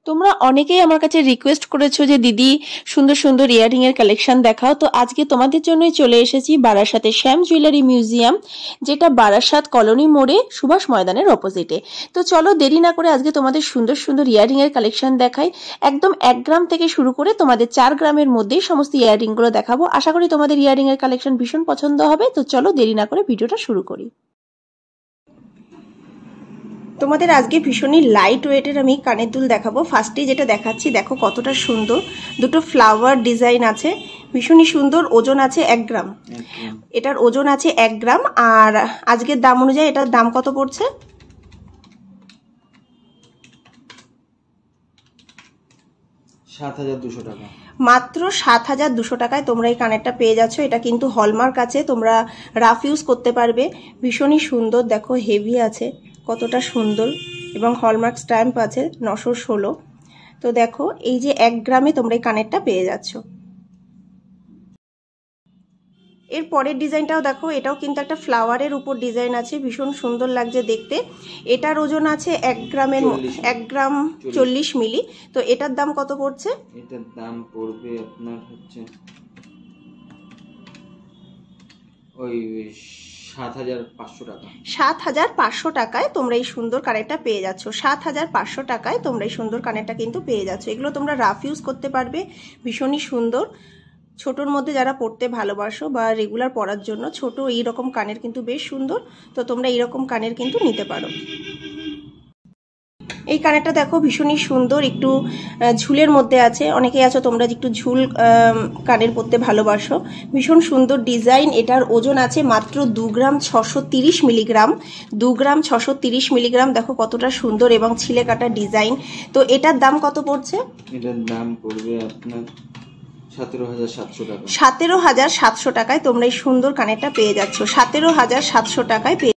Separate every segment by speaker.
Speaker 1: তোমরা অনেকেই আমার কাছে রিকোয়েস্ট করেছো যে দিদি সুন্দর সুন্দর ইয়াররিং এর কালেকশন দেখাও। তো আজকে তোমাদের জন্যই চলে এসেছি বারাসাতে শ্যাম জুয়েলারি মিউজিয়াম, যেটা বারাসাত কলোনি মোড়ে সুভাষ ময়দানের অপোজিটে। তো চলো দেরি না করে আজকে তোমাদের সুন্দর সুন্দর ইয়াররিং এর কালেকশন দেখাই। একদম 1 গ্রাম থেকে শুরু করে তোমাদের 4 গ্রামের মধ্যেই সমস্ত ইয়াররিং গুলো দেখাবো। আশা করি তোমাদের ইয়াররিং এর কালেকশন ভীষণ পছন্দ হবে। তো চলো দেরি না করে ভিডিওটা শুরু করি। তোমাদের আজকে ভীষণই লাইট ওয়েটের আমি কানের দুল দেখাবো। ফার্স্টে যেটা দেখাচ্ছি দেখো কতটা সুন্দর, দুটো ফ্লাওয়ার ডিজাইন আছে, ভীষণই সুন্দর। ওজন আছে 1 গ্রাম, এটার ওজন আছে 1 গ্রাম। আর আজকের দাম অনুযায়ী এটার দাম কত পড়ছে?
Speaker 2: ৭,২০০ টাকা,
Speaker 1: মাত্র ৭,২০০ টাকায় তোমরা এই কানেরটা পেয়ে যাচ্ছ। এটা কিন্তু হলমার্ক আছে, তোমরা রাফ ইউজ করতে পারবে। ভীষণই সুন্দর, দেখো হেভি আছে কতটা সুন্দর, এবং হলমার্ক স্ট্যাম্প আছে 916। তো দেখো এই যে 1 গ্রামে তোমরা এই কানেরটা পেয়ে যাচ্ছ। এর পরের ডিজাইনটাও দেখো, এটাও কিন্তু একটা ফ্লাওয়ারের উপর ডিজাইন আছে, ভীষণ সুন্দর লাগছে দেখতে। এটার ওজন আছে 1 গ্রামের 1 গ্রাম 40 মিলি। তো এটার দাম কত পড়ছে?
Speaker 2: এটার দাম পড়বে আপনার হচ্ছে ওই ৭,৫০০ টাকা।
Speaker 1: ৭,৫০০ টাকায় তোমরা এই সুন্দর কানেরটা পেয়ে যাচ্ছ। ৭,৫০০ টাকায় তোমরা এই সুন্দর কানেরটা কিন্তু পেয়ে যাচ্ছ। এগুলো তোমরা রাফ ইউজ করতে পারবে, ভীষণই সুন্দর। ছোটোর মধ্যে যারা পড়তে ভালোবাসো বা রেগুলার পরার জন্য ছোট এইরকম কানের কিন্তু বেশ সুন্দর। তো তোমরা এইরকম কানের কিন্তু নিতে পারো। এই কানেরটা দেখো ভীষণই সুন্দর, একটু ঝুলের মধ্যে আছে। অনেকেই আছো তোমরা একটু ঝুল কানের পরতে ভালোবাসো, ভীষণ সুন্দর ডিজাইন। এটার ওজন আছে মাত্র 2 গ্রাম 630 মিলিগ্রাম। 2 গ্রাম 630 মিলিগ্রাম, দেখো কতটা সুন্দর এবং ছিলে কাটা ডিজাইন। তো এটার দাম কত পড়ছে?
Speaker 2: এটার দাম পড়বে আপনার 17,700 টাকা।
Speaker 1: 17,700 টাকায় তোমরা এই সুন্দর কানেরটা পেয়ে যাচ্ছ। 17,700 টাকায় পেয়ে।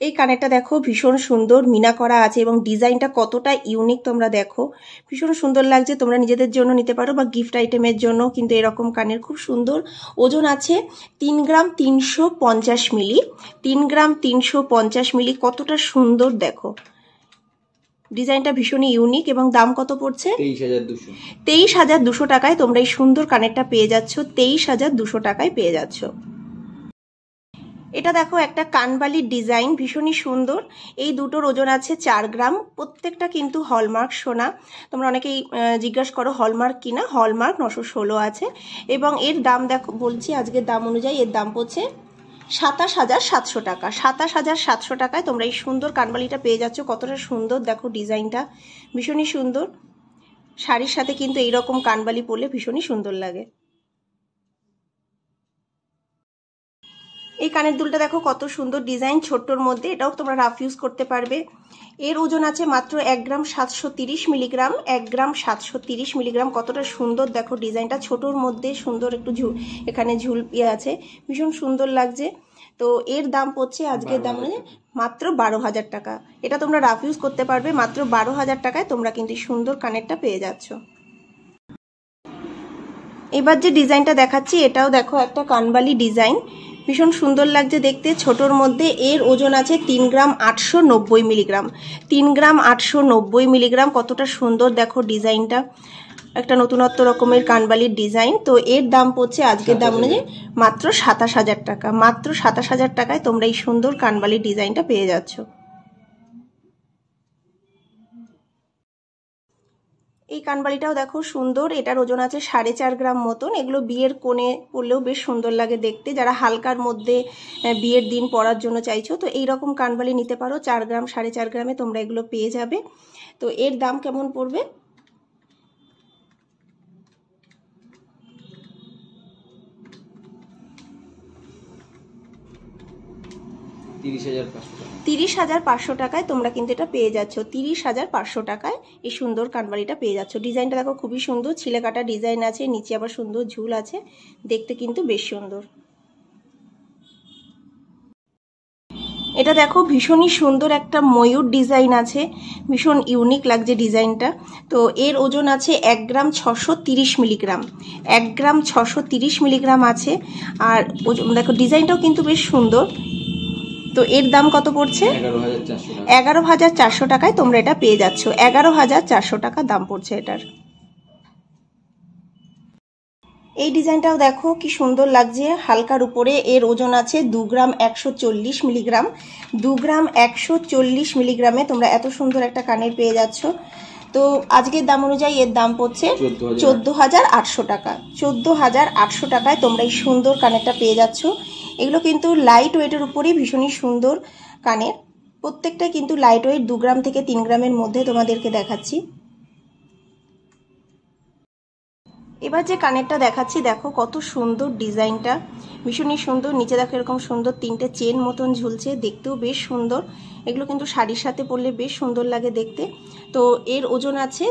Speaker 1: এই কানেরটা দেখো ভীষণ সুন্দর মিনা করা আছে এবং ডিজাইনটা কতটা ইউনিক তোমরা দেখো, ভীষণ সুন্দর লাগছে। তোমরা নিজেদের জন্য নিতে পারো বা গিফট আইটেমের জন্য কিন্তু এরকম কানের খুব সুন্দর। ওজন আছে 3 গ্রাম 350 মিলি। 3 গ্রাম 350 মিলি, কতটা সুন্দর দেখো। ডিজাইনটা ভীষণই ইউনিক এবং দাম কত পড়ছে?
Speaker 2: 23,200।
Speaker 1: 23,200 টাকায় তোমরা এই সুন্দর কানেরটা পেয়ে যাচ্ছ। 23,200 টাকায় পেয়ে যাচ্ছ। এটা দেখো একটা কানবালির ডিজাইন, ভীষণই সুন্দর। এই দুটোর ওজন আছে 4 গ্রাম। প্রত্যেকটা কিন্তু হলমার্ক সোনা। তোমরা অনেকেই জিজ্ঞাসা করো হলমার্ক কিনা, হলমার্ক 916 আছে। এবং এর দাম দেখো বলছি, আজকের দাম অনুযায়ী এর দাম পড়ছে 27,700 টাকা। 27,700 টাকায় তোমরা এই সুন্দর কানবালিটা পেয়ে যাচ্ছ। কতটা সুন্দর দেখো ডিজাইনটা, ভীষণই সুন্দর। শাড়ির সাথে কিন্তু এইরকম কানবালি পরলে ভীষণই সুন্দর লাগে। এই কানের দুলটা দেখো কত সুন্দর ডিজাইন, ছোট্টর মধ্যে। এটাও তোমরা রাফ ইউজ করতে পারবে। এর ওজন আছে মাত্র 1 গ্রাম 730 মিলিগ্রাম। 1 গ্রাম 730 মিলিগ্রাম, কতটা সুন্দর দেখো ডিজাইনটা, ছোটোর মধ্যে সুন্দর একটু এখানে ঝুল আছে, ভীষণ সুন্দর লাগছে। তো এর দাম পড়ছে আজকের দাম মাত্র 12,000 টাকা। এটা তোমরা রাফ ইউজ করতে পারবে। মাত্র 12,000 টাকায় তোমরা কিন্তু সুন্দর কানেরটা পেয়ে যাচ্ছ। এবার যে ডিজাইনটা দেখাচ্ছি এটাও দেখো একটা কানবালি ডিজাইন, ভীষণ সুন্দর লাগছে দেখতে, ছোটোর মধ্যে। এর ওজন আছে 3 গ্রাম 890 মিলিগ্রাম। 3 গ্রাম 890 মিলিগ্রাম, কতটা সুন্দর দেখো ডিজাইনটা, একটা নতুনত্ব রকমের কানবালির ডিজাইন। তো এর দাম পড়ছে আজকের দাম অনুযায়ী মাত্র 27,000 টাকা। মাত্র 27,000 টাকায় তোমরা এই সুন্দর কানবালির ডিজাইনটা পেয়ে যাচ্ছ। এই কানবালিটাও দেখো সুন্দর, এটার ওজন আছে 4.5 গ্রাম মতন। এগুলো বিয়ের কোণে পরলেও বেশ সুন্দর লাগে দেখতে, যারা হালকার মধ্যে বিয়ের দিন পরার জন্য চাইছো তো এইরকম কানবালি নিতে পারো। 4 গ্রাম 4.5 গ্রামে তোমরা এগুলো পেয়ে যাবে। তো এর দাম কেমন পড়বে? 30,500 টাকায় তোমরা কিন্তু এটা পেয়ে যাচ্ছ। 30,500 টাকায় এই সুন্দর কানবালিটা পেয়ে যাচ্ছ। ডিজাইনটা দেখো খুবই সুন্দর, ছিলে কাটা ডিজাইন আছে, নিচে আবার সুন্দর ঝুল আছে, দেখতে কিন্তু বেশ সুন্দর। এটা দেখো ভীষণই সুন্দর একটা ময়ূর ডিজাইন আছে, ভীষণ ইউনিক লাগছে ডিজাইনটা। তো এর ওজন আছে 1 গ্রাম 630 মিলিগ্রাম। 1 গ্রাম 630 মিলিগ্রাম আছে। আর দেখো ডিজাইনটাও কিন্তু বেশ সুন্দর। তো এর দাম কত পড়ছে? 11,400 টাকায় তোমরা এটা পেয়ে যাচ্ছ। 11,400 টাকা দাম পড়ছে এটার। এই ডিজাইনটাও দেখো কি সুন্দর লাগছে, হালকার উপরে। এর ওজন আছে 2 গ্রাম 140 মিলিগ্রাম। 2 গ্রাম 140 মিলিগ্রামে তোমরা এত সুন্দর একটা কানের পেয়ে যাচ্ছ। তো আজকের দাম অনুযায়ী এর দাম পড়ছে 14,800 টাকা। 14,800 টাকায় তোমরা এই সুন্দর কানেরটা পেয়ে যাচ্ছ। এগুলো কিন্তু লাইট ওয়েটের উপরেই ভীষণই সুন্দর কানের, প্রত্যেকটা কিন্তু লাইট ওয়েট, 2 গ্রাম থেকে 3 গ্রামের মধ্যে তোমাদেরকে দেখাচ্ছি। এবার যে কানেরটা দেখাচ্ছি দেখো কত সুন্দর ডিজাইনটা, ভীষণই সুন্দর। নিচে দেখো এরকম সুন্দর 3টে চেন মতন ঝুলছে, দেখতেও বেশ সুন্দর। এগুলো কিন্তু শাড়ির সাথে পরলে বেশ সুন্দর লাগে দেখতে। তো এর ওজন আছে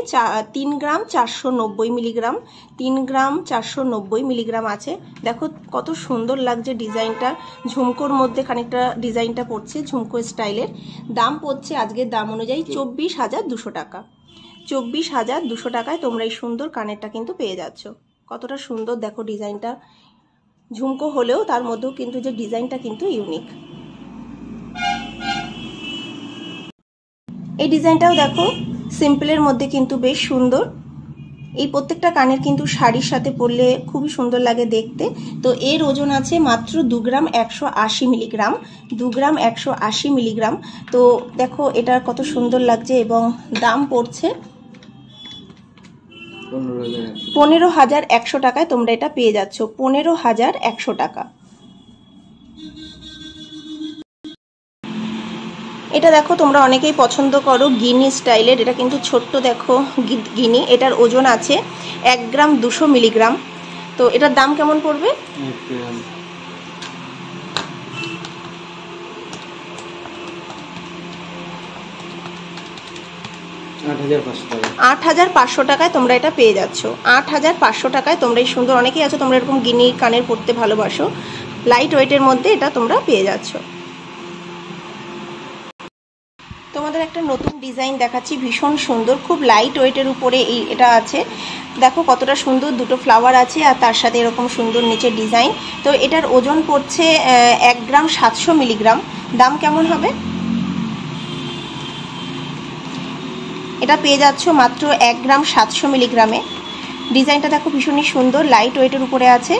Speaker 1: 3 গ্রাম 490 মিলিগ্রাম। 3 গ্রাম 490 মিলিগ্রাম আছে। দেখো কত সুন্দর লাগছে ডিজাইনটা, ঝুমকোর মধ্যে খানিকটা ডিজাইনটা পড়ছে, ঝুমকো স্টাইলের। দাম পড়ছে আজকের দাম অনুযায়ী 24,200 টাকা। 24,200 টাকায় তোমরা এই সুন্দর কানেরটা কিন্তু পেয়ে যাচ্ছ। কতটা সুন্দর দেখো ডিজাইনটা, ঝুমকো হলেও তার মধ্যেও কিন্তু যে ডিজাইনটা কিন্তু ইউনিক। এই ডিজাইনটাও দেখো সিম্পলের মধ্যে কিন্তু বেশ সুন্দর। এই প্রত্যেকটা কানের কিন্তু শাড়ির সাথে পরলে খুবই সুন্দর লাগে দেখতে। তো এর ওজন আছে মাত্র 2 গ্রাম 180 মিলিগ্রাম। 2 গ্রাম 180 মিলিগ্রাম। তো দেখো এটা কত সুন্দর লাগছে এবং দাম পড়ছে 15,100 টাকায় তোমরা এটা পেয়ে যাচ্ছ। 15,100 টাকা। এটা দেখো তোমরা অনেকেই পছন্দ করো গিনি স্টাইলের, এটা কিন্তু ছোট্ট দেখো গিনি। এটার ওজন আছে 1 গ্রাম 200 মিলিগ্রাম। তো এটার দাম কেমন পড়বে? 8,500 টাকায় তোমরা এটা পেয়ে যাচ্ছ। 8,500 টাকায় তোমরা এই সুন্দর, অনেকেই আছো তোমরা এরকম গিনি কানের পরতে ভালোবাসো, লাইট ওয়েটের মধ্যে এটা তোমরা পেয়ে যাচ্ছ। তোমাদের একটা নতুন ডিজাইন দেখাচ্ছি, ভীষণ সুন্দর, খুব লাইট ওয়েটের উপরে এটা আছে। দেখো কতটা সুন্দর, দুটো ফ্লাওয়ার আছে আর তার সাথে এরকম সুন্দর নিচে ডিজাইন। তো এটার ওজন পড়ছে 1 গ্রাম 700 মিলিগ্রাম। দাম কেমন হবে? এটা পেয়ে যাচ্ছ মাত্র 1 গ্রাম 700 মিলিগ্রামে। ডিজাইনটা দেখো ভীষণই সুন্দর, লাইট ওয়েটের উপরে আছে।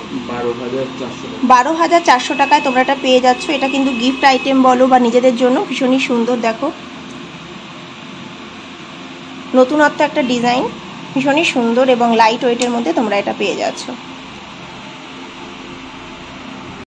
Speaker 1: 12,400 টাকায় তোমরা এটা পেয়ে যাচ্ছ। এটা কিন্তু গিফট আইটেম বলো বা নিজেদের জন্য ভীষণই সুন্দর। দেখো নতুনত্ব একটা ডিজাইন, ভীষণই সুন্দর এবং লাইট ওয়েটের মধ্যে তোমরা এটা পেয়ে যাচ্ছ।